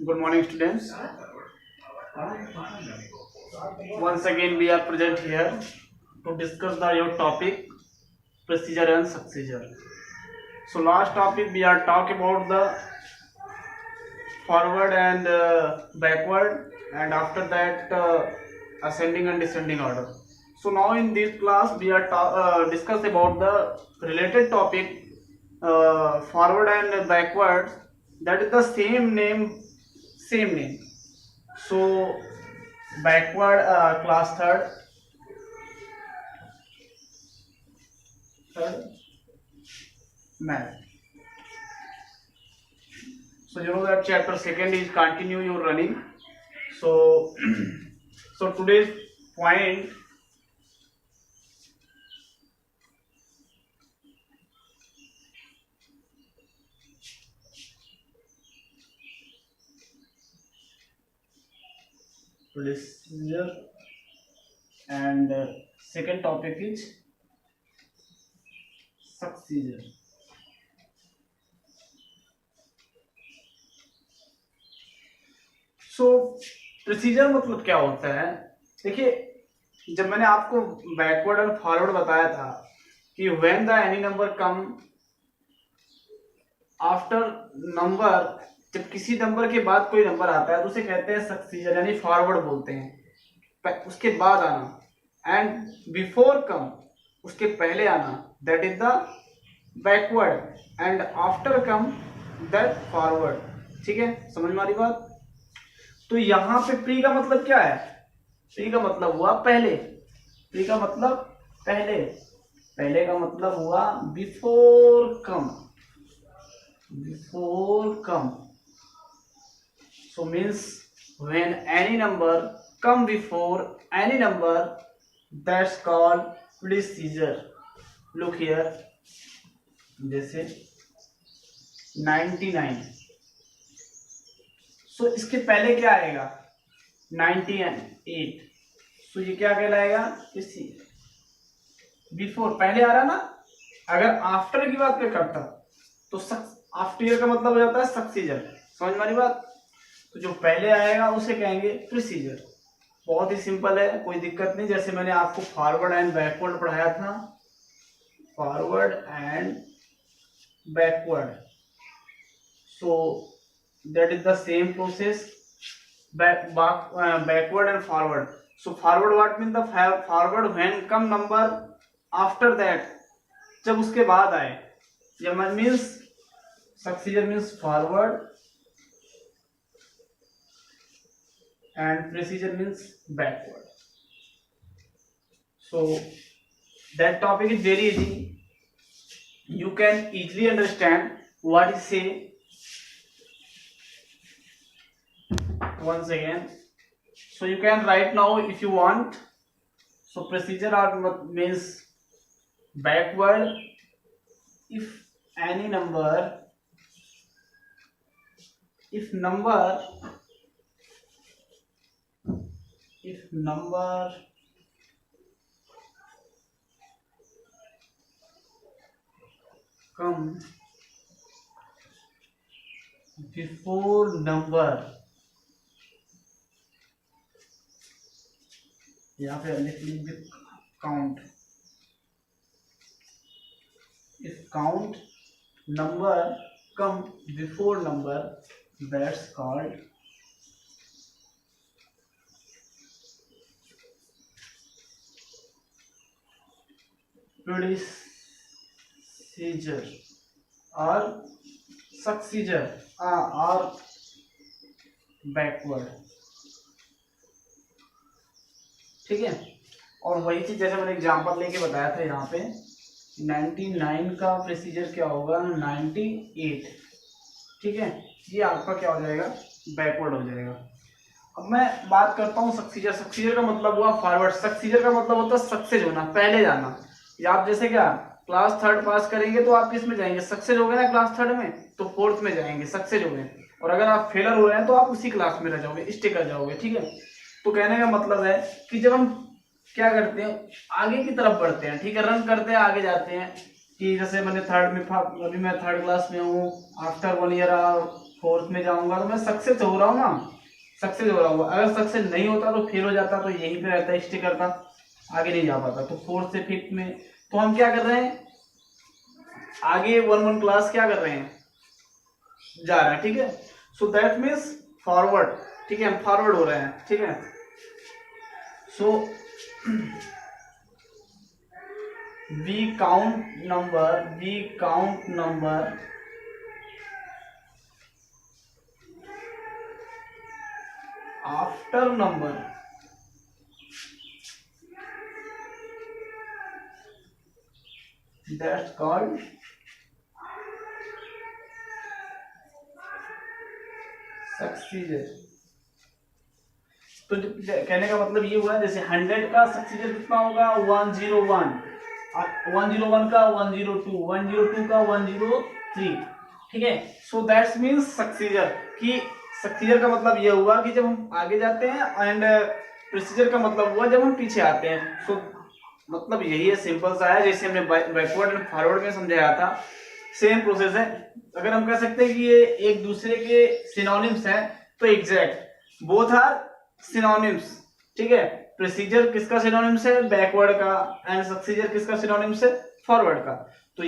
Good morning, students. Once again, we are present here to discuss your topic procedure and successor. So, last topic we are talking about the forward and backward, and after that ascending and descending order. So now in this class we are discuss about the related topic forward and backward, that is the same name. So backward class third math. So you know that chapter second is continue your running. So so today's point procedure and second topic is successor. So procedure मतलब क्या होता है? देखिए, जब मैंने आपको backward और forward बताया था कि when the any number come after number, जब किसी नंबर के बाद कोई नंबर आता है तो उसे कहते हैं सक्सीजर, यानी फॉरवर्ड बोलते हैं, उसके बाद आना, एंड बिफोर कम, उसके पहले आना, that is the backward, and after come that forward. ठीक है, समझ में आ रही बात? तो यहां पे प्री का मतलब क्या है? प्री का मतलब हुआ पहले, प्री का मतलब पहले, पहले का मतलब हुआ before come, before come. So means when any number come before any number, that's called preceder. Look here, जैसे 99, सो इसके पहले क्या आएगा? 98, सो ये क्या कहलाएगा? इसी बिफोर, पहले आ रहा ना। अगर आफ्टर की बात करता तो आफ्टर का मतलब हो जाता है सक्सीजर। समझ में आ रही बात? तो जो पहले आएगा उसे कहेंगे प्रीसीजर। बहुत ही सिंपल है, कोई दिक्कत नहीं। जैसे मैंने आपको फॉरवर्ड एंड बैकवर्ड पढ़ाया था, forward and backward, so that is the same process, backward and forward. So forward what means? The forward when come number after that, जब उसके बाद आए, जब means successor means forward and procedure means backward. So that topic is very easy, you can easily understand what is say. Once again, so you can write now if you want. So procedure means backward if any number, if number come before number, यहाँ पे लिख लीजिए count, if count number come before number, that's called predecessor or successor or backward। ठीक है, और वही चीज जैसे मैंने एग्जांपल लेके बताया था, यहाँ पे 99 का प्रोसीजर क्या होगा? 98। ठीक है, ये आपका क्या हो जाएगा? बैकवर्ड हो जाएगा। अब मैं बात करता हूँ सक्सीजर। सक्सीजर का मतलब हुआ फॉरवर्ड, सक्सीजर का मतलब होता है सक्सेस होना, पहले जाना। या आप जैसे क्या क्लास थर्ड पास करेंगे तो आप किस में जाएंगे? सक्सेस हो गए ना क्लास थर्ड में, तो फोर्थ में जाएंगे, सक्सेस हो गए। और अगर आप फेलर हो रहे हैं तो आप उसी क्लास में रह जाओगे, स्टे कर जाओगे। ठीक है, तो कहने का मतलब है कि जब हम क्या करते हैं, आगे की तरफ बढ़ते हैं, ठीक है, रन करते हैं, आगे जाते हैं, कि जैसे मैंने थर्ड में अभी मैं थर्ड क्लास में हूँ, आफ्टर 1 ईयर फोर्थ में जाऊंगा तो मैं सक्सेस हो रहा हूँ ना, सक्सेस हो रहा हूँ। अगर सक्सेस नहीं होता तो फेल हो जाता, तो यहीं पे रहता, स्टे करता, आगे नहीं जा पाता। तो फोर्थ से फिफ्थ में तो हम क्या कर रहे हैं, आगे 1 क्लास क्या कर रहे हैं, जा रहे हैं, ठीक है। सो दैट मीन्स फॉरवर्ड, ठीक है, हम फॉरवर्ड हो रहे हैं, ठीक है। सो we count number after number, that's called सक्सीजर। तो कहने का मतलब ये हुआ, जैसे 100 का सक्सीजर कितना होगा, 101, 101 का 102, 102 का 103, ठीक है। सो दैट्स मीन्स सक्सीजर, कि सक्सीजर का मतलब ये हुआ कि जब हम आगे जाते हैं, एंड प्रोसीजर का मतलब हुआ जब हम पीछे आते हैं। सो मतलब यही है, सिंपल सा है, जैसे हमने बैकवर्ड एंड फॉरवर्ड में समझाया था, सेम प्रोसेस है। अगर हम कह सकते हैं कि ये एक दूसरे के सिनोनिम्स हैं, तो एग्जैक्ट बोथ आर सिनोनिम्स, ठीक है। प्रोसीजर किसका सिनोनिम्स है, बैकवर्ड का, एंड सक्सीजर किसका सिनोनिम्स है, फॉरवर्ड का। तो